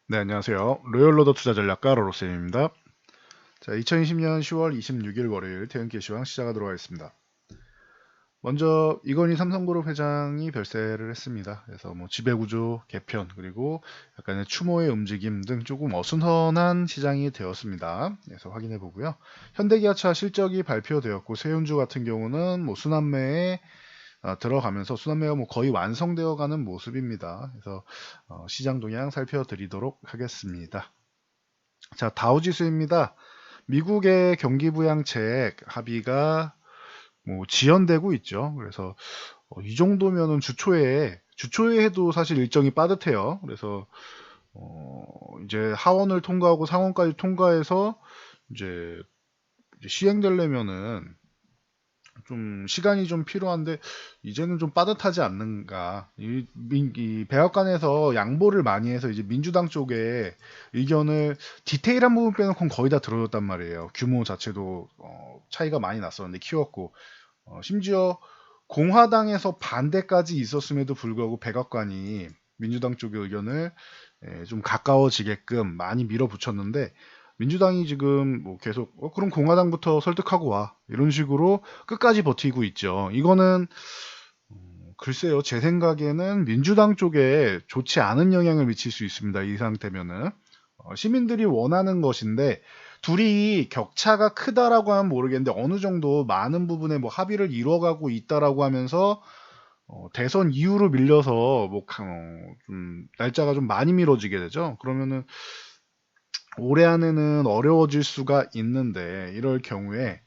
네, 안녕하세요. 로열로더 투자전략가 로로쌤입니다. 자, 2020년 10월 26일 월요일 태연기 시황 시작하도록 하겠습니다. 먼저 이건희 삼성그룹 회장이 별세를 했습니다. 그래서 뭐 지배구조 개편 그리고 약간의 추모의 움직임 등 조금 어수선한 시장이 되었습니다. 그래서 확인해 보고요. 현대기아차 실적이 발표되었고 세운주 같은 경우는 뭐 순환매에 들어가면서 순환매가 뭐 거의 완성되어 가는 모습입니다. 그래서 시장 동향 살펴드리도록 하겠습니다. 자, 다우지수입니다. 미국의 경기부양책 합의가 뭐 지연되고 있죠. 그래서 이 정도면은 주초에 해도 사실 일정이 빠듯해요. 그래서 이제 하원을 통과하고 상원까지 통과해서 이제 시행되려면은 좀 시간이 좀 필요한데 이제는 좀 빠듯하지 않는가. 이 백악관에서 양보를 많이 해서 이제 민주당 쪽에 의견을 디테일한 부분 빼놓고는 거의 다 들어줬단 말이에요. 규모 자체도 차이가 많이 났었는데 키웠고 심지어 공화당에서 반대까지 있었음에도 불구하고 백악관이 민주당 쪽의 의견을 좀 가까워지게끔 많이 밀어붙였는데 민주당이 지금 뭐 계속 그럼 공화당부터 설득하고 와 이런 식으로 끝까지 버티고 있죠. 이거는 글쎄요, 제 생각에는 민주당 쪽에 좋지 않은 영향을 미칠 수 있습니다. 이 상태면은 시민들이 원하는 것인데 둘이 격차가 크다라고 하면 모르겠는데 어느 정도 많은 부분에 뭐 합의를 이뤄가고 있다라고 하면서 대선 이후로 밀려서 좀 날짜가 좀 많이 미뤄지게 되죠. 그러면은 올해 안에는 어려워질 수가 있는데 이럴 경우에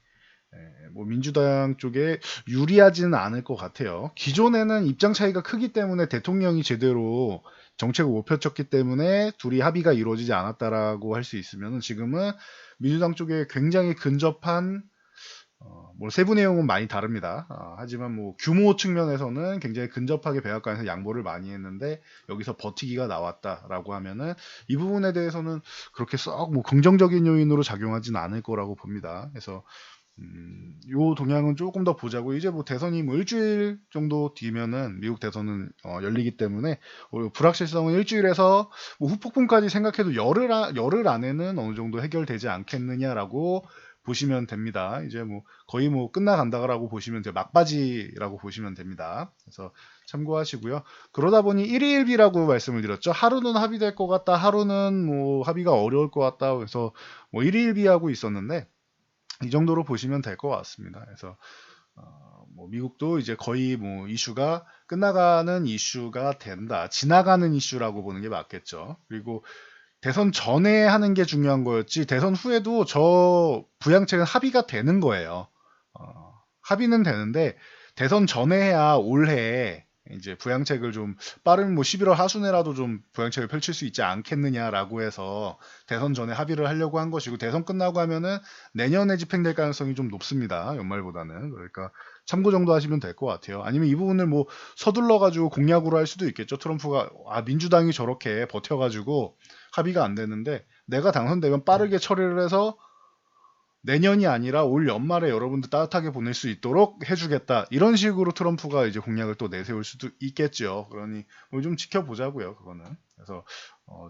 뭐 민주당 쪽에 유리하지는 않을 것 같아요. 기존에는 입장 차이가 크기 때문에 대통령이 제대로 정책을 못 펼쳤기 때문에 둘이 합의가 이루어지지 않았다라고 할 수 있으면 지금은 민주당 쪽에 굉장히 근접한 뭐 세부 내용은 많이 다릅니다. 하지만 뭐 규모 측면에서는 굉장히 근접하게 백악관에서 양보를 많이 했는데 여기서 버티기가 나왔다라고 하면은 이 부분에 대해서는 그렇게 썩 뭐 긍정적인 요인으로 작용하지는 않을 거라고 봅니다. 그래서 요 동향은 조금 더 보자고 이제 뭐 대선이 뭐 일주일 정도 뒤면은 미국 대선은 열리기 때문에 불확실성은 일주일에서 뭐 후폭풍까지 생각해도 열흘 안에는 어느 정도 해결되지 않겠느냐라고 보시면 됩니다. 이제 뭐 거의 뭐 끝나간다라고 보시면 돼요. 막바지라고 보시면 됩니다. 그래서 참고하시고요. 그러다 보니 1일1비라고 말씀을 드렸죠. 하루는 합의될 것 같다. 하루는 뭐 합의가 어려울 것 같다. 그래서 뭐 1일1비하고 있었는데 이 정도로 보시면 될 것 같습니다. 그래서 뭐 미국도 이제 거의 뭐 이슈가 끝나가는 이슈가 된다. 지나가는 이슈라고 보는 게 맞겠죠. 그리고 대선 전에 하는 게 중요한 거였지 대선 후에도 저 부양책은 합의가 되는 거예요. 합의는 되는데 대선 전에 해야 올해 이제 부양책을 좀 빠른 뭐 11월 하순에라도 좀 부양책을 펼칠 수 있지 않겠느냐라고 해서 대선 전에 합의를 하려고 한 것이고 대선 끝나고 하면은 내년에 집행될 가능성이 좀 높습니다. 연말보다는. 그러니까 참고 정도 하시면 될 것 같아요. 아니면 이 부분을 뭐 서둘러 가지고 공약으로 할 수도 있겠죠. 트럼프가 민주당이 저렇게 버텨 가지고 합의가 안 되는데 내가 당선되면 빠르게 처리를 해서 내년이 아니라 올 연말에 여러분들 따뜻하게 보낼 수 있도록 해주겠다. 이런 식으로 트럼프가 이제 공약을 또 내세울 수도 있겠죠. 그러니 뭐 좀 지켜보자고요. 그거는. 그래서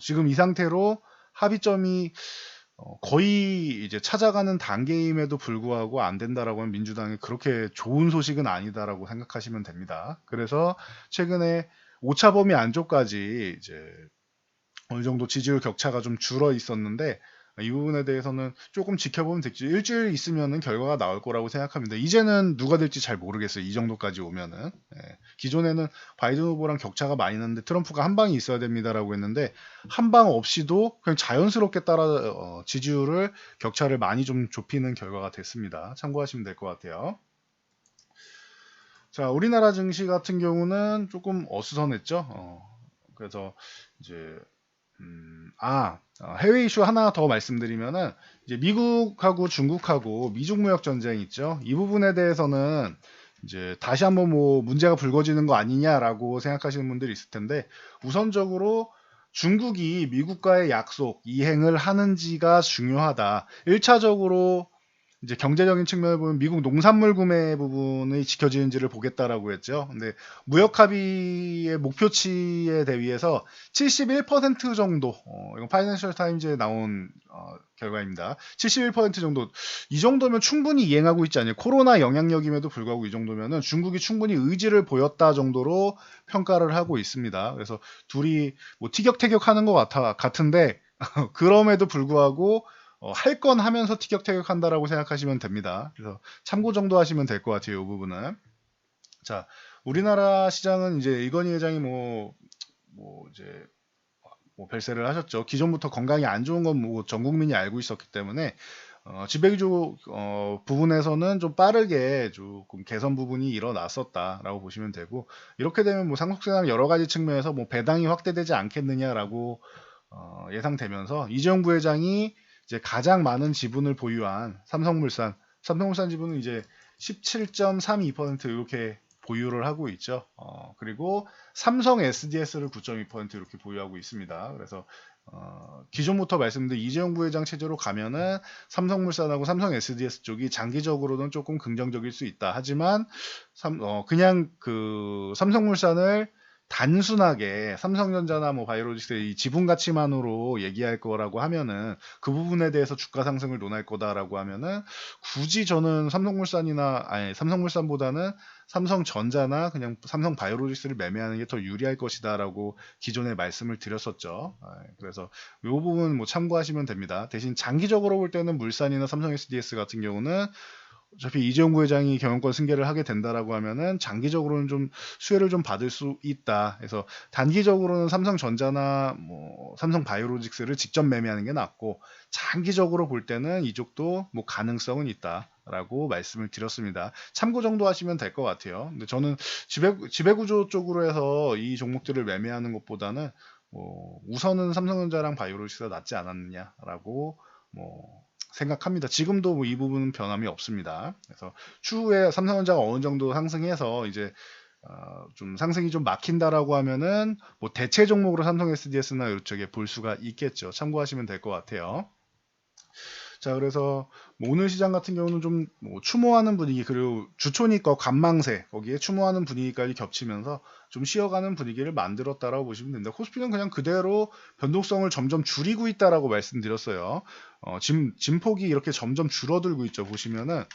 지금 이 상태로 합의점이 거의 이제 찾아가는 단계임에도 불구하고 안 된다라고 하면 민주당이 그렇게 좋은 소식은 아니다라고 생각하시면 됩니다. 그래서 최근에 오차 범위 안쪽까지 이제 어느 정도 지지율 격차가 좀 줄어 있었는데 이 부분에 대해서는 조금 지켜보면 되지. 일주일 있으면은 결과가 나올 거라고 생각합니다. 이제는 누가 될지 잘 모르겠어요. 이 정도까지 오면은. 기존에는 바이든 후보랑 격차가 많이 났는데 트럼프가 한 방이 있어야 됩니다라고 했는데 한 방 없이도 그냥 자연스럽게 따라 지지율을 격차를 많이 좀 좁히는 결과가 됐습니다. 참고하시면 될 것 같아요. 자, 우리나라 증시 같은 경우는 조금 어수선했죠. 그래서 이제 해외 이슈 하나 더 말씀드리면은 이제 미국하고 중국하고 미중 무역 전쟁 있죠. 이 부분에 대해서는 이제 다시 한번 뭐 문제가 불거지는 거 아니냐라고 생각하시는 분들이 있을 텐데 우선적으로 중국이 미국과의 약속 이행을 하는지가 중요하다. 1차적으로 이제 경제적인 측면을 보면 미국 농산물 구매 부분이 지켜지는지를 보겠다라고 했죠. 근데 무역 합의의 목표치에 대비해서 71% 정도, 이건 파이낸셜 타임즈에 나온 결과입니다. 71% 정도, 이 정도면 충분히 이행하고 있지 않냐. 코로나 영향력임에도 불구하고 이 정도면은 중국이 충분히 의지를 보였다 정도로 평가를 하고 있습니다. 그래서 둘이 뭐 티격태격하는 것 같은데 그럼에도 불구하고 할 건 하면서 티격태격한다라고 생각하시면 됩니다. 그래서 참고 정도 하시면 될 것 같아요. 이 부분은. 자, 우리나라 시장은 이제 이건희 회장이 이제 별세를 하셨죠. 기존부터 건강이 안 좋은 건 뭐 전 국민이 알고 있었기 때문에 지배구조 부분에서는 좀 빠르게 조금 개선 부분이 일어났었다라고 보시면 되고, 이렇게 되면 뭐 상속세랑 여러 가지 측면에서 뭐 배당이 확대되지 않겠느냐라고 예상되면서 이재용 부회장이 이제 가장 많은 지분을 보유한 삼성물산 지분은 이제 17.32% 이렇게 보유를 하고 있죠. 그리고 삼성 SDS를 9.2% 이렇게 보유하고 있습니다. 그래서 기존부터 말씀드린 이재용 부회장 체제로 가면은 삼성물산하고 삼성 SDS 쪽이 장기적으로는 조금 긍정적일 수 있다. 하지만 그냥 그 삼성물산을 단순하게 삼성전자나 뭐 바이오로직스의 이 지분 가치만으로 얘기할 거라고 하면은, 그 부분에 대해서 주가 상승을 논할 거다라고 하면은 굳이 저는 삼성물산보다는 삼성전자나 그냥 삼성 바이오로직스를 매매하는 게 더 유리할 것이다라고 기존에 말씀을 드렸었죠. 그래서 이 부분 뭐 참고하시면 됩니다. 대신 장기적으로 볼 때는 물산이나 삼성 SDS 같은 경우는 어차피 이재용 부회장이 경영권 승계를 하게 된다라고 하면은 장기적으로는 좀 수혜를 좀 받을 수 있다. 그래서 단기적으로는 삼성전자나 뭐 삼성 바이오로직스를 직접 매매하는 게 낫고, 장기적으로 볼 때는 이쪽도 뭐 가능성은 있다라고 말씀을 드렸습니다. 참고 정도 하시면 될 것 같아요. 근데 저는 지배구조 쪽으로 해서 이 종목들을 매매하는 것보다는 뭐 우선은 삼성전자랑 바이오로직스가 낫지 않았느냐라고 뭐 생각합니다. 지금도 뭐 이 부분은 변함이 없습니다. 그래서 추후에 삼성전자가 어느 정도 상승해서 이제 좀 상승이 좀 막힌다라고 하면은 뭐 대체 종목으로 삼성 SDS나 이쪽에 볼 수가 있겠죠. 참고하시면 될 것 같아요. 자, 그래서 뭐 오늘 시장 같은 경우는 좀 뭐 추모하는 분위기, 그리고 주초니까 관망세 거기에 추모하는 분위기까지 겹치면서 좀 쉬어가는 분위기를 만들었다라고 보시면 됩니다. 코스피는 그냥 그대로 변동성을 점점 줄이고 있다라고 말씀드렸어요. 진폭이 이렇게 점점 줄어들고 있죠. 보시면은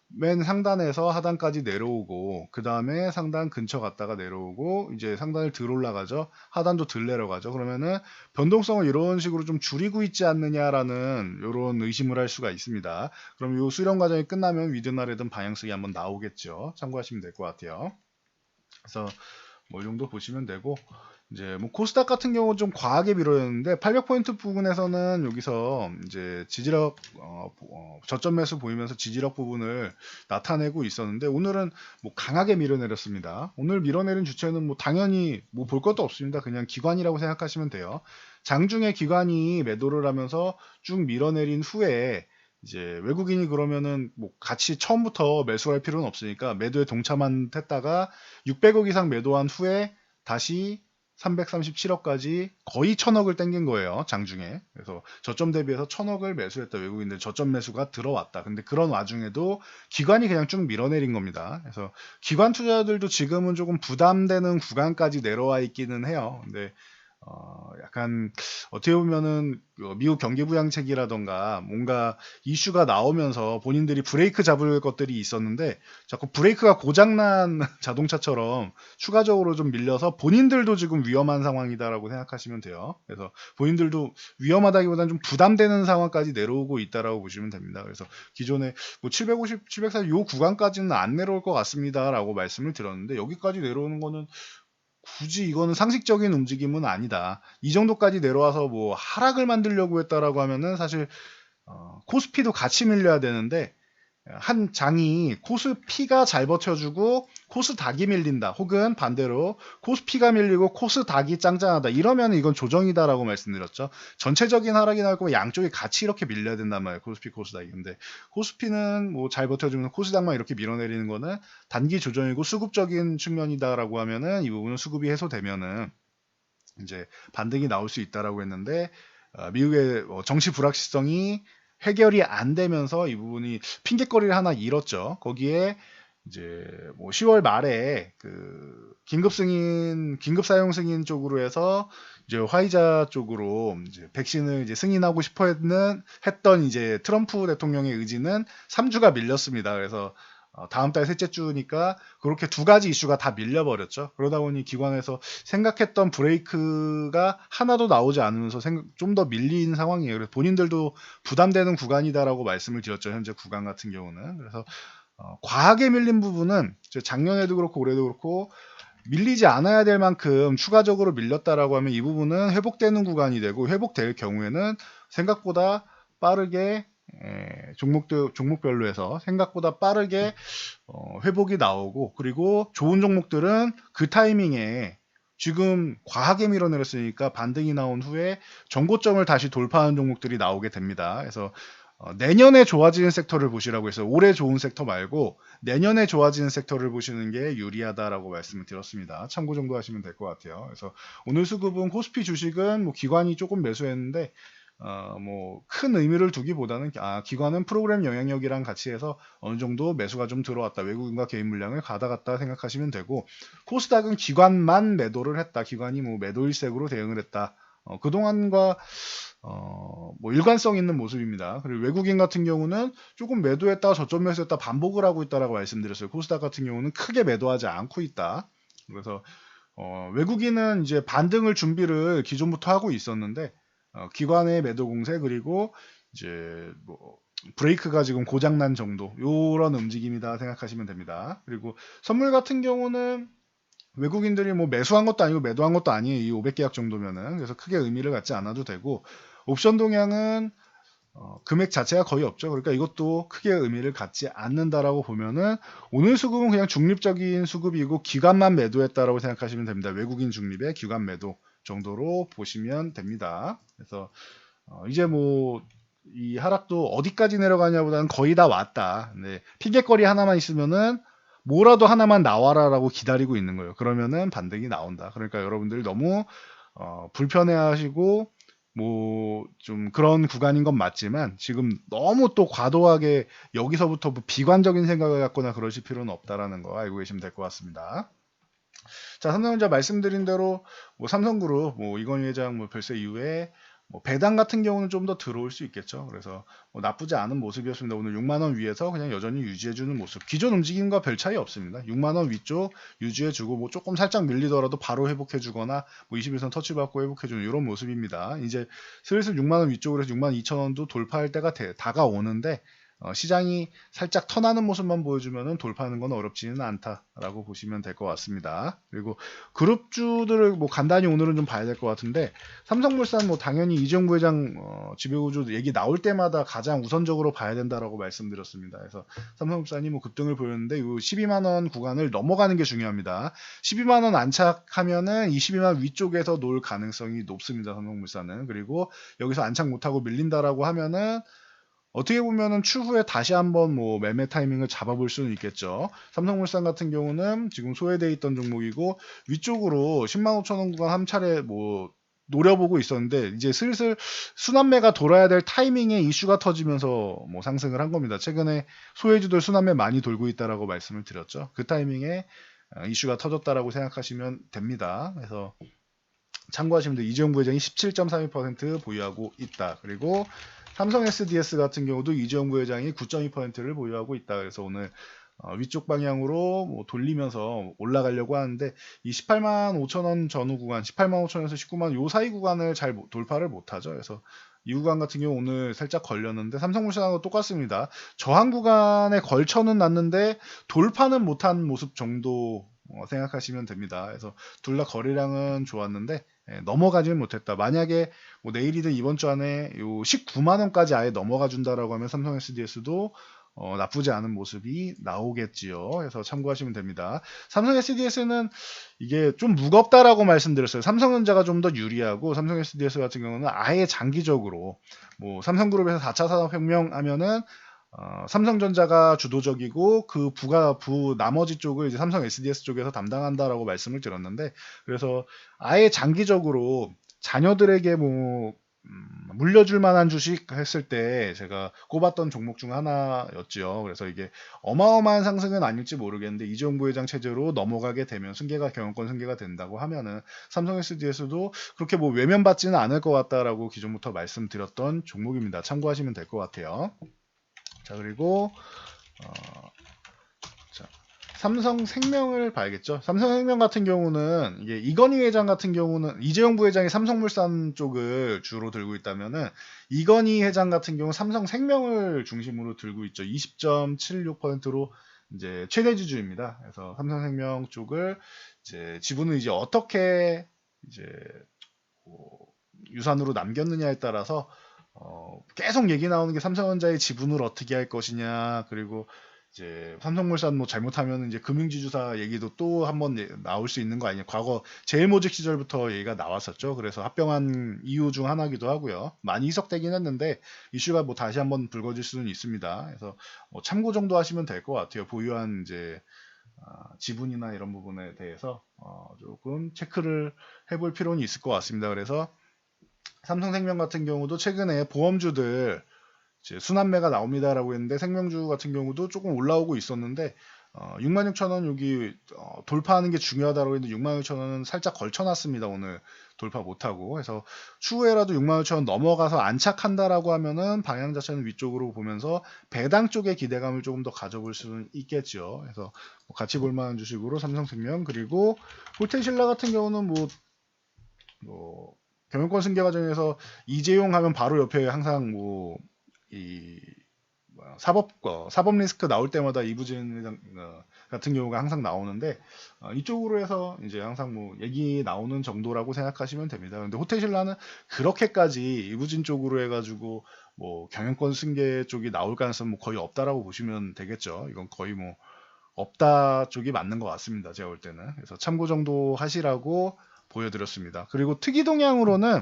맨 상단에서 하단까지 내려오고, 그 다음에 상단 근처 갔다가 내려오고, 이제 상단을 들 올라가죠. 하단도 들 내려가죠. 그러면은 변동성을 이런 식으로 좀 줄이고 있지 않느냐라는 이런 의심을 할 수가 있습니다. 그럼 이 수렴 과정이 끝나면 위든 아래든 방향성이 한번 나오겠죠. 참고하시면 될 것 같아요. 그래서 뭐 이 정도 보시면 되고, 이제 뭐 코스닥 같은 경우는 좀 과하게 밀어였는데 800포인트 부분에서는 여기서 이제 지지력 저점 매수 보이면서 지지력 부분을 나타내고 있었는데, 오늘은 뭐 강하게 밀어내렸습니다. 오늘 밀어내린 주체는 뭐 당연히 뭐 볼 것도 없습니다. 그냥 기관이라고 생각하시면 돼요. 장중에 기관이 매도를 하면서 쭉 밀어내린 후에 이제 외국인이 그러면은 뭐 같이 처음부터 매수할 필요는 없으니까 매도에 동참한 했다가 600억 이상 매도한 후에 다시 337억까지 거의 1000억을 땡긴 거예요. 장중에. 그래서 저점 대비해서 1000억을 매수했다. 외국인들 저점 매수가 들어왔다. 근데 그런 와중에도 기관이 그냥 쭉 밀어내린 겁니다. 그래서 기관 투자들도 지금은 조금 부담되는 구간까지 내려와 있기는 해요. 근데 약간 어떻게 보면은 미국 경기 부양책이라던가 뭔가 이슈가 나오면서 본인들이 브레이크 잡을 것들이 있었는데 자꾸 브레이크가 고장난 자동차처럼 추가적으로 좀 밀려서 본인들도 지금 위험한 상황이다라고 생각하시면 돼요. 그래서 본인들도 위험하다기보다는 좀 부담되는 상황까지 내려오고 있다라고 보시면 됩니다. 그래서 기존에 뭐 750, 740 요 구간까지는 안 내려올 것 같습니다라고 말씀을 드렸는데, 여기까지 내려오는 거는 굳이 이거는 상식적인 움직임은 아니다. 이 정도까지 내려와서 뭐 하락을 만들려고 했다라고 하면은 사실 코스피도 같이 밀려야 되는데, 한 장이 코스피가 잘 버텨주고 코스닥이 밀린다, 혹은 반대로 코스피가 밀리고 코스닥이 짱짱하다, 이러면 이건 조정이다라고 말씀드렸죠. 전체적인 하락이 나올 거면 양쪽이 같이 이렇게 밀려야 된단 말이에요. 코스피 코스닥이. 근데 코스피는 뭐 잘 버텨주면 코스닥만 이렇게 밀어내리는 거는 단기 조정이고 수급적인 측면이다라고 하면은, 이 부분은 수급이 해소되면은 이제 반등이 나올 수 있다라고 했는데, 미국의 정치 불확실성이 해결이 안 되면서 이 부분이 핑계거리를 하나 잃었죠. 거기에 이제 뭐 10월 말에 그 긴급 사용 승인 쪽으로 해서 이제 화이자 쪽으로 이제 백신을 이제 승인하고 싶어 했던 이제 트럼프 대통령의 의지는 3주가 밀렸습니다. 그래서 다음 달 셋째 주니까 그렇게 두 가지 이슈가 다 밀려버렸죠. 그러다 보니 기관에서 생각했던 브레이크가 하나도 나오지 않으면서 좀 더 밀린 상황이에요. 그래서 본인들도 부담되는 구간이다라고 말씀을 드렸죠. 현재 구간 같은 경우는. 그래서 과하게 밀린 부분은 작년에도 그렇고 올해도 그렇고 밀리지 않아야 될 만큼 추가적으로 밀렸다라고 하면 이 부분은 회복되는 구간이 되고 회복될 경우에는 생각보다 빠르게 종목별로 해서 생각보다 빠르게 회복이 나오고 그리고 좋은 종목들은 그 타이밍에 지금 과하게 밀어내렸으니까 반등이 나온 후에 정고점을 다시 돌파하는 종목들이 나오게 됩니다. 그래서 내년에 좋아지는 섹터를 보시라고 해서 올해 좋은 섹터 말고 내년에 좋아지는 섹터를 보시는 게 유리하다라고 말씀을 드렸습니다. 참고 정도 하시면 될 것 같아요. 그래서 오늘 수급은 코스피 주식은 뭐 기관이 조금 매수했는데 뭐 큰 의미를 두기보다는 기관은 프로그램 영향력이랑 같이 해서 어느 정도 매수가 좀 들어왔다. 외국인과 개인 물량을 가다갔다 생각하시면 되고 코스닥은 기관만 매도를 했다. 기관이 뭐 매도 일색으로 대응을 했다. 그동안과 뭐 일관성 있는 모습입니다. 그리고 외국인 같은 경우는 조금 매도했다가 저점 매수했다 반복을 하고 있다라고 말씀드렸어요. 코스닥 같은 경우는 크게 매도하지 않고 있다. 그래서 외국인은 이제 반등을 준비를 기존부터 하고 있었는데 기관의 매도 공세 그리고 이제 뭐 브레이크가 지금 고장난 정도 요런 움직임이다 생각하시면 됩니다. 그리고 선물 같은 경우는 외국인들이 뭐 매수한 것도 아니고 매도한 것도 아니에요. 이 500계약 정도면은. 그래서 크게 의미를 갖지 않아도 되고 옵션 동향은 금액 자체가 거의 없죠. 그러니까 이것도 크게 의미를 갖지 않는다라고 보면은 오늘 수급은 그냥 중립적인 수급이고 기관만 매도했다라고 생각하시면 됩니다. 외국인 중립의 기관 매도 정도로 보시면 됩니다. 그래서 이제 뭐 이 하락도 어디까지 내려가냐보다는 거의 다 왔다. 네, 핑계거리 하나만 있으면은 뭐라도 하나만 나와라라고 기다리고 있는 거예요. 그러면은 반등이 나온다. 그러니까 여러분들이 너무 불편해하시고 뭐 좀 그런 구간인 건 맞지만 지금 너무 또 과도하게 여기서부터 뭐 비관적인 생각을 갖거나 그러실 필요는 없다라는 거 알고 계시면 될 것 같습니다. 자, 삼성전자 말씀드린 대로 뭐 삼성그룹, 뭐 이건희 회장 뭐 별세 이후에 뭐 배당 같은 경우는 좀 더 들어올 수 있겠죠. 그래서 뭐 나쁘지 않은 모습이었습니다. 오늘 6만 원 위에서 그냥 여전히 유지해주는 모습. 기존 움직임과 별 차이 없습니다. 6만 원 위쪽 유지해주고 뭐 조금 살짝 밀리더라도 바로 회복해주거나 뭐 21선 터치받고 회복해주는 이런 모습입니다. 이제 슬슬 6만 원 위쪽으로 해서 6만 2천 원도 돌파할 때가 다가오는데 시장이 살짝 턴하는 모습만 보여주면 돌파하는 건 어렵지는 않다라고 보시면 될 것 같습니다. 그리고 그룹주들을 뭐 간단히 오늘은 좀 봐야 될 것 같은데 삼성물산 뭐 당연히 이재용 부회장 지배구조 얘기 나올 때마다 가장 우선적으로 봐야 된다라고 말씀드렸습니다. 그래서 삼성물산이 뭐 급등을 보였는데 이 12만 원 구간을 넘어가는 게 중요합니다. 12만 원 안착하면은 22만 원 위쪽에서 놓을 가능성이 높습니다. 삼성물산은. 그리고 여기서 안착 못하고 밀린다라고 하면은 어떻게 보면은 추후에 다시 한번 뭐 매매 타이밍을 잡아볼 수는 있겠죠. 삼성물산 같은 경우는 지금 소외되어 있던 종목이고 위쪽으로 10만 5천 원 구간 한 차례 뭐 노려보고 있었는데 이제 슬슬 순환매가 돌아야 될 타이밍에 이슈가 터지면서 뭐 상승을 한 겁니다. 최근에 소외주들 순환매 많이 돌고 있다라고 말씀을 드렸죠. 그 타이밍에 이슈가 터졌다라고 생각하시면 됩니다. 그래서 참고하시면 돼요. 이재용 부회장이 17.32% 보유하고 있다. 그리고 삼성 SDS 같은 경우도 이재용 부회장이 9.2%를 보유하고 있다. 그래서 오늘 위쪽 방향으로 뭐 돌리면서 올라가려고 하는데 이 18만 5천 원 전후 구간, 18만 5천 원에서 19만 원 요 사이 구간을 잘 돌파를 못하죠. 그래서 이 구간 같은 경우 오늘 살짝 걸렸는데 삼성물산하고 똑같습니다. 저항 구간에 걸쳐는 놨는데 돌파는 못한 모습 정도 생각하시면 됩니다. 그래서 둘 다 거래량은 좋았는데 넘어가지는 못했다. 만약에 뭐 내일이든 이번 주 안에 요 19만 원까지 아예 넘어가 준다라고 하면 삼성 SDS도 나쁘지 않은 모습이 나오겠지요. 그래서 참고하시면 됩니다. 삼성 SDS는 이게 좀 무겁다라고 말씀드렸어요. 삼성전자가 좀 더 유리하고 삼성 SDS 같은 경우는 아예 장기적으로 뭐 삼성그룹에서 4차 산업혁명 하면은 삼성전자가 주도적이고 그 나머지 쪽을 이제 삼성 SDS 쪽에서 담당한다라고 말씀을 드렸는데 그래서 아예 장기적으로 자녀들에게 뭐 물려줄 만한 주식 했을 때 제가 꼽았던 종목 중 하나였지요. 그래서 이게 어마어마한 상승은 아닐지 모르겠는데 이재용 부회장 체제로 넘어가게 되면 승계가 경영권 승계가 된다고 하면은 삼성 SDS도 그렇게 뭐 외면받지는 않을 것 같다라고 기존부터 말씀드렸던 종목입니다. 참고하시면 될 것 같아요. 자, 그리고 자, 삼성생명을 봐야겠죠. 삼성생명 같은 경우는 이게 이건희 회장 같은 경우는 이재용 부회장이 삼성물산 쪽을 주로 들고 있다면은 이건희 회장 같은 경우 삼성생명을 중심으로 들고 있죠. 20.76%로 이제 최대 주주입니다. 그래서 삼성생명 쪽을 이제 지분을 이제 어떻게 이제 뭐 유산으로 남겼느냐에 따라서 계속 얘기 나오는 게 삼성전자의 지분을 어떻게 할 것이냐, 그리고 이제 삼성물산 뭐 잘못하면 이제 금융지주사 얘기도 또 한번 나올 수 있는 거 아니냐. 과거 제일모직 시절부터 얘기가 나왔었죠. 그래서 합병한 이유 중 하나기도 하고요. 많이 희석되긴 했는데 이슈가 뭐 다시 한번 불거질 수는 있습니다. 그래서 뭐 참고 정도 하시면 될 것 같아요. 보유한 이제 지분이나 이런 부분에 대해서 조금 체크를 해볼 필요는 있을 것 같습니다. 그래서 삼성생명 같은 경우도 최근에 보험주들 이제 순환매가 나옵니다라고 했는데 생명주 같은 경우도 조금 올라오고 있었는데 66,000원 여기 돌파하는 게 중요하다고 했는데 66,000원은 살짝 걸쳐놨습니다. 오늘 돌파 못하고. 그래서 추후에라도 66,000원 넘어가서 안착한다라고 하면은 방향 자체는 위쪽으로 보면서 배당 쪽에 기대감을 조금 더 가져볼 수는 있겠죠. 그래서 뭐 같이 볼 만한 주식으로 삼성생명, 그리고 호텔신라 같은 경우는 뭐 경영권 승계 과정에서 이재용 하면 바로 옆에 항상 이 사법 리스크 나올 때마다 이부진 회장 같은 경우가 항상 나오는데 이쪽으로 해서 이제 항상 뭐 얘기 나오는 정도라고 생각하시면 됩니다. 근데 호텔신라는 그렇게까지 이부진 쪽으로 해가지고 뭐 경영권 승계 쪽이 나올 가능성 뭐 거의 없다라고 보시면 되겠죠. 이건 거의 뭐 없다 쪽이 맞는 것 같습니다. 제가 볼 때는. 그래서 참고 정도 하시라고 보여드렸습니다. 그리고 특이 동향으로는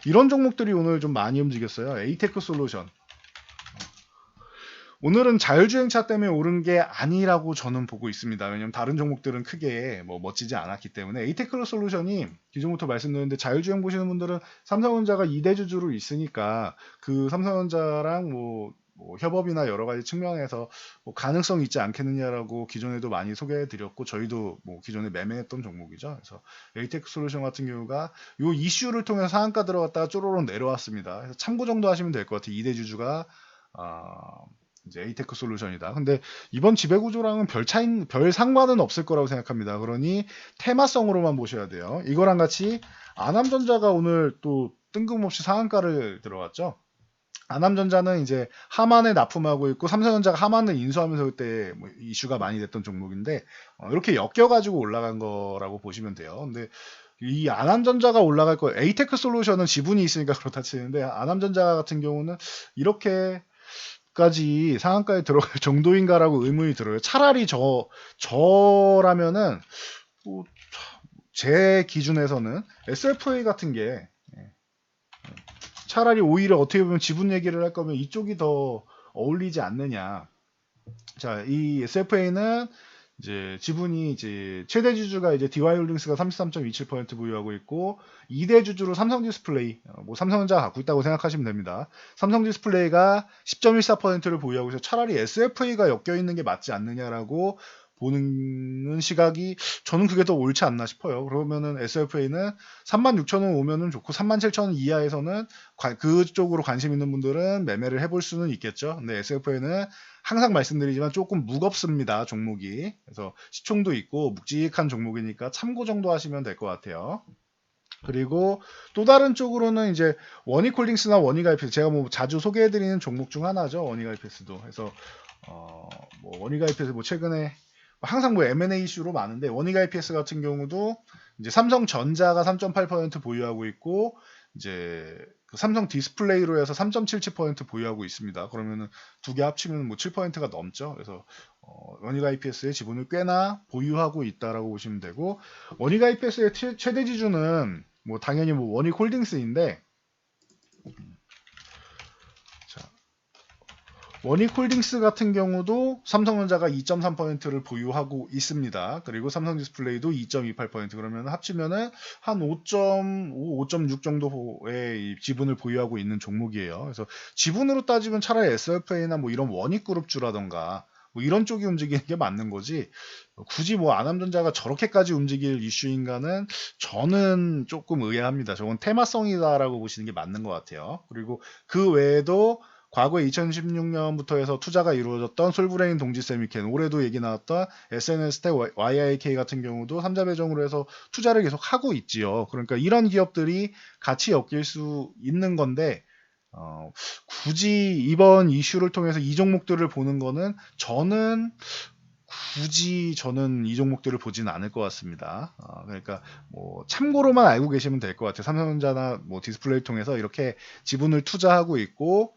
이런 종목들이 오늘 좀 많이 움직였어요. 에이테크 솔루션. 오늘은 자율주행차 때문에 오른 게 아니라고 저는 보고 있습니다. 왜냐면 다른 종목들은 크게 뭐 멋지지 않았기 때문에 에이테크 솔루션이 기존부터 말씀드렸는데 자율주행 보시는 분들은 삼성전자가 2대 주주로 있으니까 그 삼성전자랑 뭐 협업이나 여러 가지 측면에서 뭐 가능성이 있지 않겠느냐라고 기존에도 많이 소개해드렸고 저희도 뭐 기존에 매매했던 종목이죠. 그래서 에이테크 솔루션 같은 경우가 요 이슈를 통해서 상한가 들어갔다가 쪼로록 내려왔습니다. 그래서 참고 정도 하시면 될 것 같아요. 2대 주주가 이제 에이테크 솔루션이다. 근데 이번 지배구조랑은 별 상관은 없을 거라고 생각합니다. 그러니 테마성으로만 보셔야 돼요. 이거랑 같이 아남전자가 오늘 또 뜬금없이 상한가를 들어왔죠. 아남전자는 이제 하만에 납품하고 있고 삼성전자가 하만을 인수하면서 그때 뭐 이슈가 많이 됐던 종목인데 이렇게 엮여가지고 올라간 거라고 보시면 돼요. 근데 이 아남전자가 올라갈 거 에이테크 솔루션은 지분이 있으니까 그렇다 치는데 아남전자 같은 경우는 이렇게 까지 상한가에 들어갈 정도인가라고 의문이 들어요. 차라리 저라면은 제 기준에서는 SFA 같은 게 차라리 오히려 어떻게 보면 지분 얘기를 할 거면 이쪽이 더 어울리지 않느냐. 자, 이 SFA는 이제 지분이 이제 최대 주주가 이제 DY홀딩스가 33.27% 보유하고 있고 2대 주주로 삼성디스플레이 뭐 삼성전자가 갖고 있다고 생각하시면 됩니다. 삼성디스플레이가 10.14%를 보유하고 있어서 차라리 SFA가 엮여 있는 게 맞지 않느냐라고 보는 시각이 저는 그게 더 옳지 않나 싶어요. 그러면은 SFA는 36,000원 오면은 좋고 37,000원 이하에서는 그쪽으로 관심 있는 분들은 매매를 해볼 수는 있겠죠. 근데 SFA는 항상 말씀드리지만 조금 무겁습니다. 종목이. 그래서 시총도 있고 묵직한 종목이니까 참고 정도 하시면 될 것 같아요. 그리고 또 다른 쪽으로는 이제 원익홀딩스나 원익IPS 제가 뭐 자주 소개해드리는 종목 중 하나죠. 원익IPS도. 그래서 뭐 원익IPS 뭐 최근에 항상 뭐 M&A 이슈로 많은데 원익IPS 같은 경우도 이제 삼성전자가 3.8% 보유하고 있고 이제 그 삼성 디스플레이로 해서 3.77% 보유하고 있습니다. 그러면은 두 개 합치면 뭐 7%가 넘죠. 그래서 원익IPS의 지분을 꽤나 보유하고 있다라고 보시면 되고 원익IPS의 최대 지주는 뭐 당연히 뭐 원익홀딩스인데 자, 원익홀딩스 같은 경우도 삼성전자가 2.3%를 보유하고 있습니다. 그리고 삼성디스플레이도 2.28%, 그러면 합치면은 한 5.5, 5.6 정도의 이 지분을 보유하고 있는 종목이에요. 그래서 지분으로 따지면 차라리 SFA나 뭐 이런 원익그룹주라던가 뭐 이런 쪽이 움직이는 게 맞는 거지, 굳이 뭐 아남전자가 저렇게까지 움직일 이슈인가는 저는 조금 의아합니다. 저건 테마성이다라고 보시는 게 맞는 것 같아요. 그리고 그 외에도 과거에 2016년부터 해서 투자가 이루어졌던 솔브레인 동지세미켄, 올해도 얘기 나왔던 SNS텍, YIK 같은 경우도 3자 배정으로 해서 투자를 계속 하고 있지요. 그러니까 이런 기업들이 같이 엮일 수 있는 건데, 굳이 이번 이슈를 통해서 이 종목들을 보는 거는 굳이 저는 이 종목들을 보지는 않을 것 같습니다. 그러니까 뭐 참고로만 알고 계시면 될 것 같아요. 삼성전자나 뭐 디스플레이를 통해서 이렇게 지분을 투자하고 있고,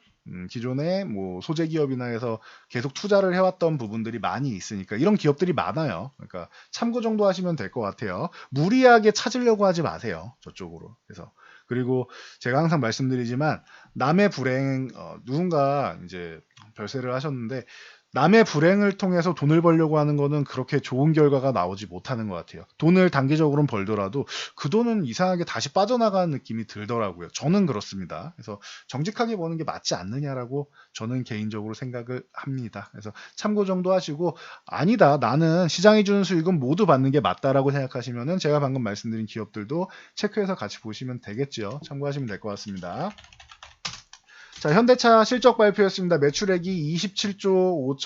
기존에 뭐 소재 기업이나 해서 계속 투자를 해왔던 부분들이 많이 있으니까 이런 기업들이 많아요. 그러니까 참고 정도 하시면 될 것 같아요. 무리하게 찾으려고 하지 마세요. 저쪽으로. 그래서 그리고 제가 항상 말씀드리지만, 남의 불행, 누군가 이제 별세를 하셨는데, 남의 불행을 통해서 돈을 벌려고 하는 거는 그렇게 좋은 결과가 나오지 못하는 것 같아요. 돈을 단기적으로는 벌더라도 그 돈은 이상하게 다시 빠져나가는 느낌이 들더라고요. 저는 그렇습니다. 그래서 정직하게 버는 게 맞지 않느냐라고 저는 개인적으로 생각을 합니다. 그래서 참고 정도 하시고, 아니다, 나는 시장이 주는 수익은 모두 받는 게 맞다라고 생각하시면은 제가 방금 말씀드린 기업들도 체크해서 같이 보시면 되겠죠. 참고하시면 될 것 같습니다. 자, 현대차 실적 발표였습니다. 매출액이 27조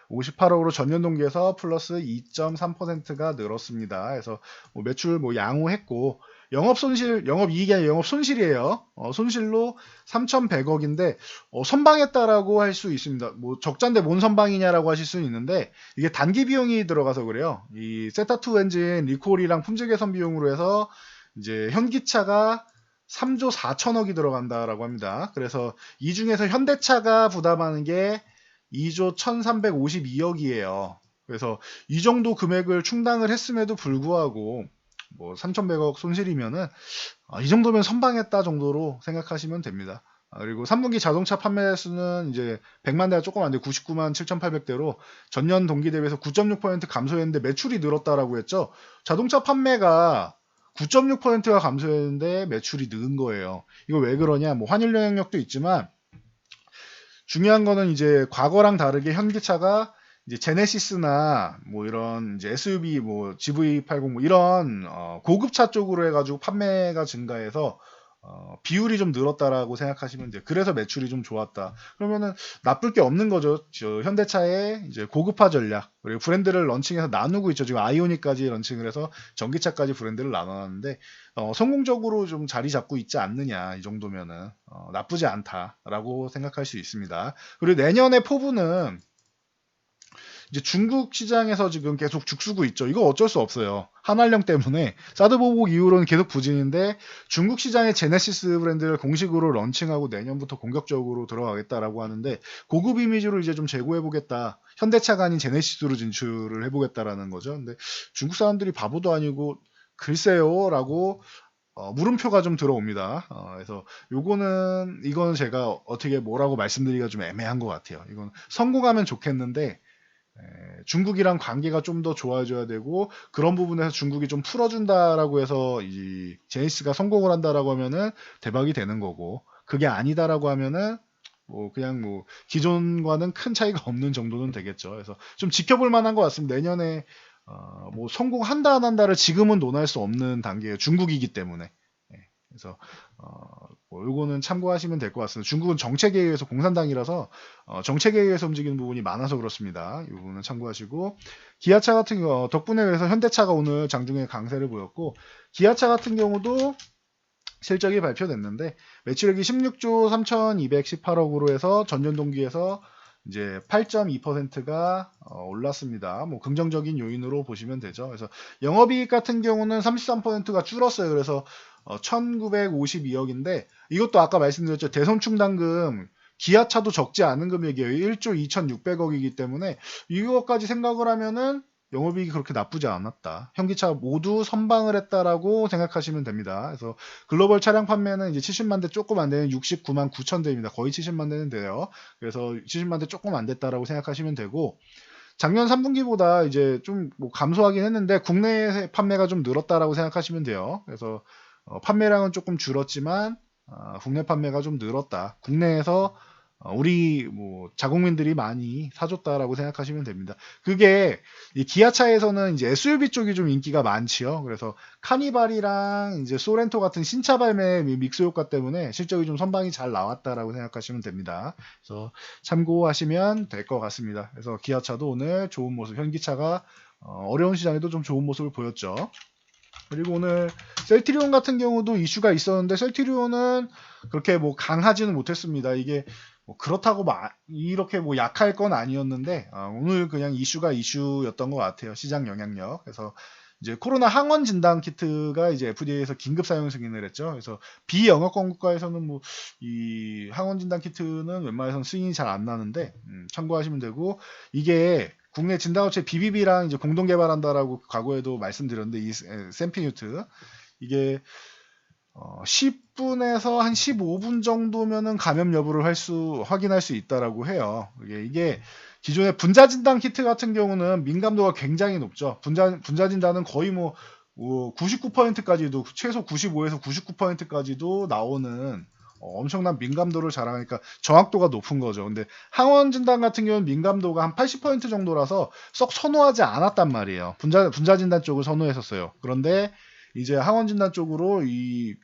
5,758억으로 전년 동기에서 플러스 2.3%가 늘었습니다. 그래서 뭐 매출 뭐 양호했고, 영업 손실, 영업 이익이 아니라 영업 손실이에요. 손실로 3,100억인데 선방했다라고 할 수 있습니다. 뭐 적자인데 뭔 선방이냐라고 하실 수는 있는데, 이게 단기 비용이 들어가서 그래요. 이 세타2 엔진 리콜이랑 품질 개선 비용으로 해서 이제 현기차가 3조 4천억이 들어간다라고 합니다. 그래서 이 중에서 현대차가 부담하는 게 2조 1352억이에요. 그래서 이 정도 금액을 충당을 했음에도 불구하고 뭐 3,100억 손실이면은, 이 정도면 선방했다 정도로 생각하시면 됩니다. 그리고 3분기 자동차 판매 수는 이제 100만 대가 조금 안 돼 99만 7,800대로 전년 동기 대비해서 9.6% 감소했는데 매출이 늘었다라고 했죠. 자동차 판매가 9.6%가 감소했는데 매출이 는 거예요. 이거 왜 그러냐? 뭐 환율 영향력도 있지만, 중요한 거는 이제 과거랑 다르게 현기차가 이제 제네시스나 뭐 이런 이제 SUV 뭐 GV80 뭐 이런 고급차 쪽으로 해가지고 판매가 증가해서 비율이 좀 늘었다라고 생각하시면 돼요. 그래서 매출이 좀 좋았다. 그러면은 나쁠 게 없는 거죠. 저 현대차의 이제 고급화 전략, 그리고 브랜드를 런칭해서 나누고 있죠. 지금 아이오닉까지 런칭을 해서 전기차까지 브랜드를 나눠놨는데, 성공적으로 좀 자리 잡고 있지 않느냐, 이 정도면은 나쁘지 않다라고 생각할 수 있습니다. 그리고 내년에 포부는 이제 중국 시장에서 지금 계속 죽쓰고 있죠. 이거 어쩔 수 없어요. 한한령 때문에 사드 보복 이후로는 계속 부진인데, 중국 시장의 제네시스 브랜드를 공식으로 런칭하고 내년부터 공격적으로 들어가겠다라고 하는데, 고급 이미지로 이제 좀 제고해보겠다. 현대차가 아닌 제네시스로 진출을 해보겠다라는 거죠. 근데 중국 사람들이 바보도 아니고 글쎄요라고 물음표가 좀 들어옵니다. 그래서 이거는 제가 어떻게 뭐라고 말씀드리기가 좀 애매한 것 같아요. 이건 성공하면 좋겠는데, 중국이랑 관계가 좀 더 좋아져야 되고, 그런 부분에서 중국이 좀 풀어준다라고 해서 이 제니스가 성공을 한다라고 하면은 대박이 되는 거고, 그게 아니다라고 하면은 뭐 그냥 뭐 기존과는 큰 차이가 없는 정도는 되겠죠. 그래서 좀 지켜볼 만한 것 같습니다. 내년에 뭐 성공한다 안 한다를 지금은 논할 수 없는 단계예요. 중국이기 때문에. 그래서 뭐 요거는 참고하시면 될 것 같습니다. 중국은 정책에 의해서 공산당이라서 정책에 의해서 움직이는 부분이 많아서 그렇습니다. 이 부분은 참고하시고, 기아차 같은 경우 덕분에 그래서 현대차가 오늘 장중에 강세를 보였고, 기아차 같은 경우도 실적이 발표됐는데 매출액이 16조 3,218억으로 해서 전년 동기에서 이제 8.2%가 올랐습니다. 뭐 긍정적인 요인으로 보시면 되죠. 그래서 영업이익 같은 경우는 33%가 줄었어요. 그래서 1,952억인데, 이것도 아까 말씀드렸죠. 대손충당금, 기아차도 적지 않은 금액이에요. 1조 2,600억이기 때문에 이것까지 생각을 하면은 영업이익이 그렇게 나쁘지 않았다. 현기차 모두 선방을 했다라고 생각하시면 됩니다. 그래서 글로벌 차량 판매는 이제 70만 대 조금 안 되는 69만 9천 대입니다. 거의 70만 대는 돼요. 그래서 70만 대 조금 안 됐다라고 생각하시면 되고, 작년 3분기보다 이제 좀 뭐 감소하긴 했는데 국내 판매가 좀 늘었다라고 생각하시면 돼요. 그래서 판매량은 조금 줄었지만 국내 판매가 좀 늘었다. 국내에서 우리 뭐 자국민들이 많이 사줬다라고 생각하시면 됩니다. 그게 이 기아차에서는 이제 SUV 쪽이 좀 인기가 많지요. 그래서 카니발이랑 이제 소렌토 같은 신차 발매 믹스 효과 때문에 실적이 좀 선방이 잘 나왔다라고 생각하시면 됩니다. 그래서 참고하시면 될 것 같습니다. 그래서 기아차도 오늘 좋은 모습, 현기차가 어려운 시장에도 좀 좋은 모습을 보였죠. 그리고 오늘 셀트리온 같은 경우도 이슈가 있었는데 셀트리온은 그렇게 뭐 강하지는 못했습니다. 이게 뭐 그렇다고 이렇게 뭐 약할 건 아니었는데 오늘 그냥 이슈가 이슈였던 것 같아요. 시장 영향력. 그래서 이제 코로나 항원 진단 키트가 이제 FDA에서 긴급 사용 승인을 했죠. 그래서 비영업권 국가에서는 뭐 이 항원 진단 키트는 웬만해서는 승인이 잘 안 나는데 참고하시면 되고, 이게 국내 진단업체 BBB랑 이제 공동 개발한다라고 과거에도 말씀드렸는데, 이 샘피뉴트 이게 10분에서 한 15분 정도면은 감염 여부를 확인할 수 있다라고 해요. 이게 기존의 분자 진단 키트 같은 경우는 민감도가 굉장히 높죠. 분자 진단은 거의 뭐 99%까지도, 최소 95에서 99%까지도 나오는 엄청난 민감도를 자랑하니까 정확도가 높은 거죠. 근데 항원 진단 같은 경우는 민감도가 한 80% 정도라서 썩 선호하지 않았단 말이에요. 분자 진단 쪽을 선호했었어요. 그런데 이제 항원 진단 쪽으로 이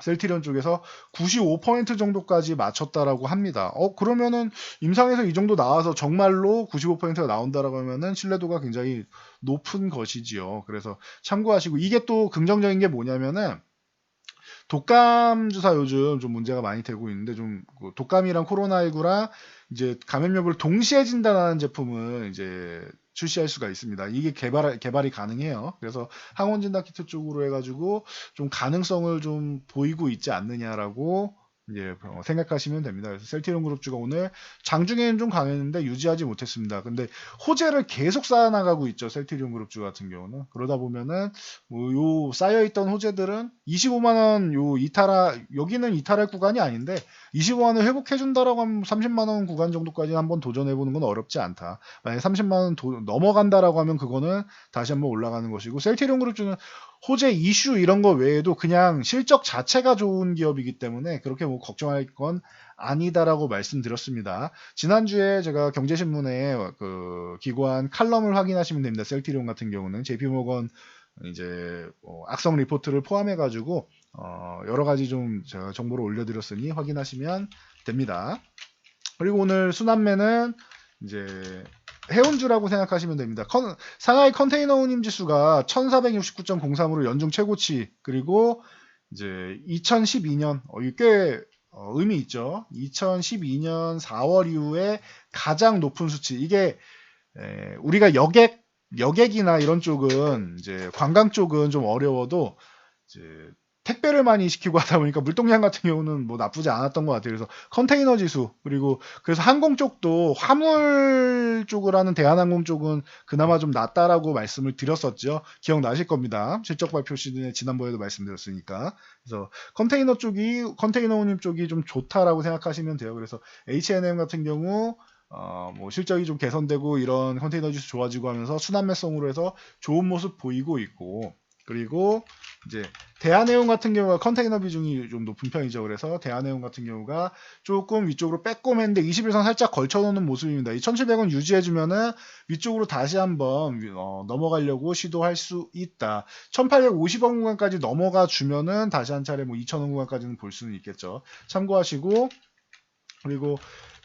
셀트리온 쪽에서 95% 정도까지 맞췄다라고 합니다. 그러면은 임상에서 이 정도 나와서 정말로 95%가 나온다라고 하면은 신뢰도가 굉장히 높은 것이지요. 그래서 참고하시고, 이게 또 긍정적인 게 뭐냐면은 독감 주사 요즘 좀 문제가 많이 되고 있는데, 좀 독감이랑 코로나19랑 이제 감염 여부를 동시에 진단하는 제품을 이제 출시할 수가 있습니다. 이게 개발이 가능해요. 그래서 항원 진단 키트 쪽으로 해가지고 좀 가능성을 좀 보이고 있지 않느냐라고 이제 생각하시면 됩니다. 그래서 셀트리온 그룹주가 오늘 장중에는 좀 강했는데 유지하지 못했습니다. 근데 호재를 계속 쌓아나가고 있죠. 셀트리온 그룹주 같은 경우는. 그러다 보면은 요 쌓여있던 호재들은 25만 원 요 여기는 이탈할 구간이 아닌데 25만 원 회복해준다라고 하면 30만 원 구간 정도까지 한번 도전해보는 건 어렵지 않다. 만약에 30만 원 넘어간다라고 하면 그거는 다시 한번 올라가는 것이고, 셀트리온 그룹주는 호재 이슈 이런 거 외에도 그냥 실적 자체가 좋은 기업이기 때문에 그렇게 뭐 걱정할 건 아니다라고 말씀드렸습니다. 지난주에 제가 경제신문에 그 기고한 칼럼을 확인하시면 됩니다. 셀트리온 같은 경우는 JP모건 이제 악성 리포트를 포함해가지고 여러 가지 좀 제가 정보를 올려드렸으니 확인하시면 됩니다. 그리고 오늘 순환매는 이제 해운주라고 생각하시면 됩니다. 상하이 컨테이너 운임 지수가 1469.03으로 연중 최고치, 그리고 이제 2012년 이게 꽤 의미 있죠. 2012년 4월 이후에 가장 높은 수치. 이게 우리가 여객이나 이런 쪽은 이제 관광 쪽은 좀 어려워도 이제 택배를 많이 시키고 하다 보니까 물동량 같은 경우는 뭐 나쁘지 않았던 것 같아요. 그래서 컨테이너 지수, 그리고 그래서 항공 쪽도 화물 쪽을 하는 대한항공 쪽은 그나마 좀 낫다라고 말씀을 드렸었죠. 기억나실 겁니다. 실적 발표 시즌에 지난번에도 말씀드렸으니까. 그래서 컨테이너 운임 쪽이 좀 좋다라고 생각하시면 돼요. 그래서 H&M 같은 경우 뭐 실적이 좀 개선되고 이런 컨테이너 지수 좋아지고 하면서 순환매성으로 해서 좋은 모습 보이고 있고, 그리고 이제 대한해운 같은 경우가 컨테이너 비중이 좀 높은 편이죠. 그래서 대한해운 같은 경우가 조금 위쪽으로 빼꼼했는데 21선 살짝 걸쳐놓는 모습입니다. 이 1700원 유지해주면은 위쪽으로 다시 한번 넘어가려고 시도할 수 있다. 1850원 구간까지 넘어가 주면은 다시 한 차례 뭐 2000원 구간까지는 볼 수는 있겠죠. 참고하시고, 그리고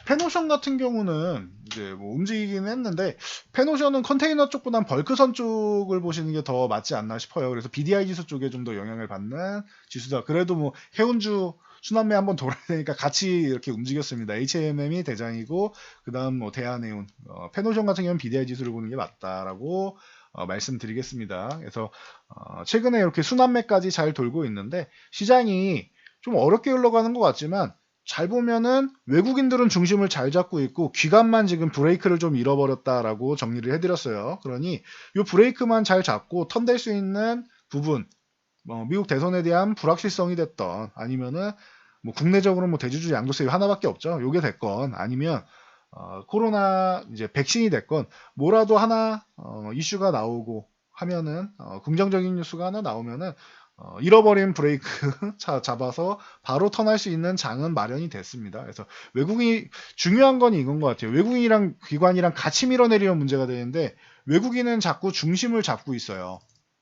페노션 같은 경우는 이제 뭐 움직이긴 했는데, 페노션은 컨테이너 쪽보단 벌크선 쪽을 보시는 게 더 맞지 않나 싶어요. 그래서 BDI 지수 쪽에 좀 더 영향을 받는 지수다. 그래도 뭐 해운주 순환매 한번 돌아야 되니까 같이 이렇게 움직였습니다. HMM이 대장이고 그다음 뭐 대한해운, 페노션 같은 경우는 BDI 지수를 보는 게 맞다라고 말씀드리겠습니다. 그래서 최근에 이렇게 순환매까지 잘 돌고 있는데 시장이 좀 어렵게 흘러가는 것 같지만 잘 보면은 외국인들은 중심을 잘 잡고 있고 기관만 지금 브레이크를 좀 잃어버렸다라고 정리를 해드렸어요. 그러니 이 브레이크만 잘 잡고 턴될 수 있는 부분, 미국 대선에 대한 불확실성이 됐던 아니면은 뭐 국내적으로 뭐 대주주 양도세 하나밖에 없죠. 요게 됐건 아니면 코로나 이제 백신이 됐건 뭐라도 하나 이슈가 나오고 하면은 긍정적인 뉴스가 하나 나오면은 잃어버린 브레이크 잡아서 바로 턴할 수 있는 장은 마련이 됐습니다. 그래서 외국인이 중요한 건 이건 것 같아요. 외국인이랑 기관이랑 같이 밀어내리면 문제가 되는데 외국인은 자꾸 중심을 잡고 있어요.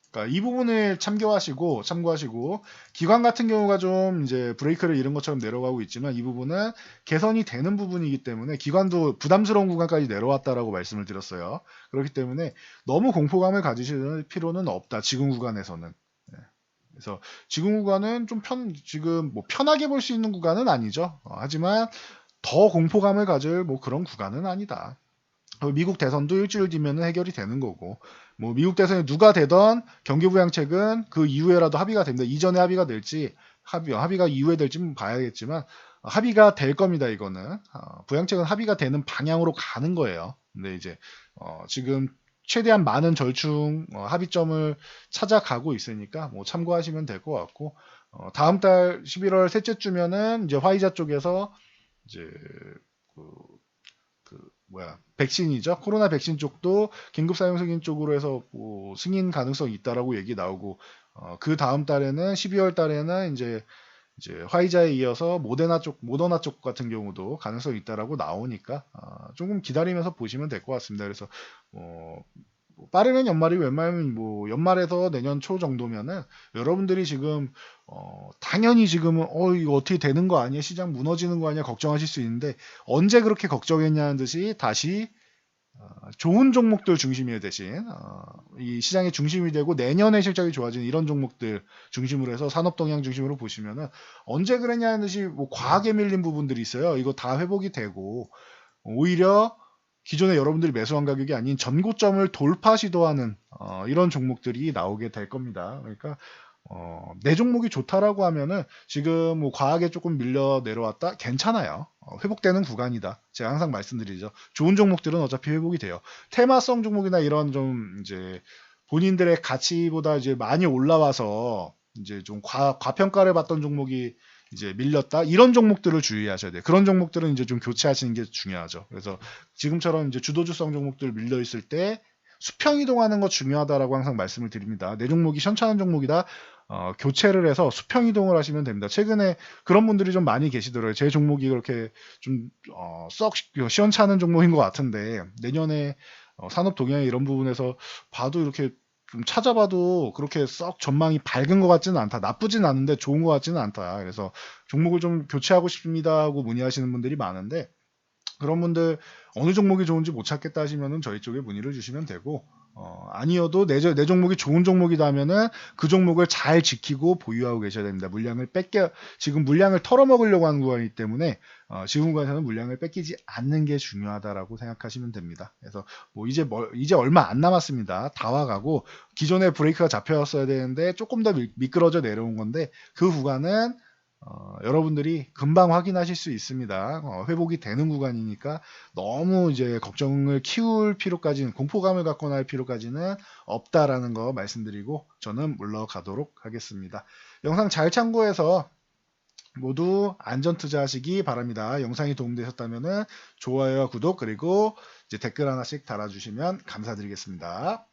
그러니까 이 부분을 참고하시고 기관 같은 경우가 좀 이제 브레이크를 잃은 것처럼 내려가고 있지만 이 부분은 개선이 되는 부분이기 때문에 기관도 부담스러운 구간까지 내려왔다라고 말씀을 드렸어요. 그렇기 때문에 너무 공포감을 가지실 필요는 없다. 지금 구간에서는. 네. 그래서 지금 구간은 좀 지금 뭐 편하게 볼 수 있는 구간은 아니죠. 하지만 더 공포감을 가질 뭐 그런 구간은 아니다. 미국 대선도 일주일 뒤면 해결이 되는 거고, 뭐 미국 대선이 누가 되던 경기부양책은 그 이후에라도 합의가 됩니다. 이전에 합의가 될지 합의가 이후에 될지 봐야겠지만 합의가 될 겁니다. 이거는 부양책은 합의가 되는 방향으로 가는 거예요. 근데 이제 지금 최대한 많은 절충 합의점을 찾아가고 있으니까 뭐 참고하시면 될 것 같고, 다음 달 11월 셋째 주면은 이제 화이자 쪽에서 이제 그 백신이죠. 코로나 백신 쪽도 긴급 사용 승인 쪽으로 해서 뭐 승인 가능성이 있다라고 얘기 나오고, 그 다음 달에는 12월 달에는 이제 화이자에 이어서 모더나 쪽 같은 경우도 가능성이 있다라고 나오니까 조금 기다리면서 보시면 될 것 같습니다. 그래서 뭐 빠르면 연말이 웬만하면 뭐 연말에서 내년 초 정도면은 여러분들이 지금 당연히 지금은 이거 어떻게 되는 거 아니야? 시장 무너지는 거 아니야? 걱정하실 수 있는데 언제 그렇게 걱정했냐는 듯이 다시 좋은 종목들 중심이 대신 이 시장의 중심이 되고 내년에 실적이 좋아지는 이런 종목들 중심으로 해서 산업 동향 중심으로 보시면은 언제 그랬냐는 듯이 뭐 과하게 밀린 부분들이 있어요. 이거 다 회복이 되고 오히려 기존에 여러분들이 매수한 가격이 아닌 전고점을 돌파 시도하는 이런 종목들이 나오게 될 겁니다. 그러니까 내 종목이 좋다라고 하면은 지금 뭐 과하게 조금 밀려 내려왔다 괜찮아요. 회복되는 구간이다. 제가 항상 말씀드리죠. 좋은 종목들은 어차피 회복이 돼요. 테마성 종목이나 이런 좀 이제 본인들의 가치보다 이제 많이 올라와서 이제 좀 과평가를 받던 종목이 이제 밀렸다 이런 종목들을 주의하셔야 돼요. 그런 종목들은 이제 좀 교체하시는 게 중요하죠. 그래서 지금처럼 이제 주도주성 종목들 밀려 있을 때 수평 이동하는 거 중요하다라고 항상 말씀을 드립니다. 내 종목이 시원찮은 종목이다. 교체를 해서 수평 이동을 하시면 됩니다. 최근에 그런 분들이 좀 많이 계시더라고요. 제 종목이 그렇게 좀 썩 시원찮은 종목인 것 같은데 내년에 산업 동향 이런 부분에서 봐도 이렇게 좀 찾아봐도 그렇게 썩 전망이 밝은 것 같지는 않다. 나쁘진 않은데 좋은 것 같지는 않다. 그래서 종목을 좀 교체하고 싶습니다 하고 문의하시는 분들이 많은데 그런 분들 어느 종목이 좋은지 못 찾겠다 하시면은 저희 쪽에 문의를 주시면 되고 아니어도 내 종목이 좋은 종목이다 하면은 그 종목을 잘 지키고 보유하고 계셔야 됩니다. 지금 물량을 털어먹으려고 하는 구간이기 때문에 지금 구간에서는 물량을 뺏기지 않는 게 중요하다라고 생각하시면 됩니다. 그래서 뭐 이제 얼마 안 남았습니다. 다 와가고 기존에 브레이크가 잡혀왔어야 되는데 조금 더 미끄러져 내려온 건데 그 구간은 여러분들이 금방 확인하실 수 있습니다. 회복이 되는 구간이니까 너무 이제 걱정을 키울 필요까지는 공포감을 갖거나 할 필요까지는 없다라는 거 말씀드리고 저는 물러가도록 하겠습니다. 영상 잘 참고해서 모두 안전 투자하시기 바랍니다. 영상이 도움되셨다면 좋아요와 구독 그리고 이제 댓글 하나씩 달아주시면 감사드리겠습니다.